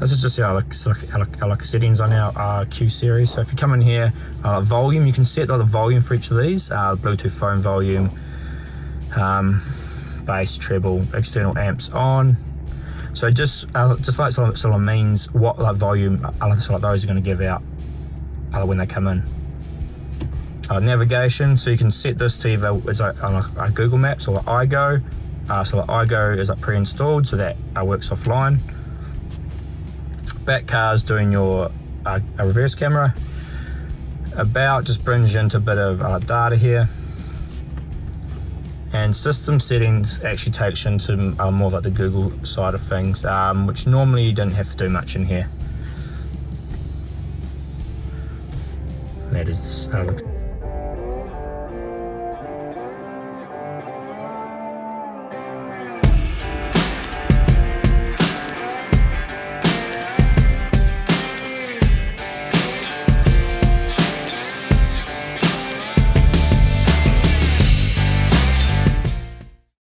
this is just our settings on our Q series. So if you come in here, volume, you can set the volume for each of these. Bluetooth phone volume, bass, treble, external amps on. So just like sort of means what like volume like those are going to give out when they come in. Navigation, so you can set this to either it's like on Google Maps or like iGo. So like iGo is like pre-installed, so that works offline. Back cars doing your a reverse camera. About just brings you into a bit of data here. And system settings actually takes you into more of like the Google side of things, which normally you don't have to do much in here. That is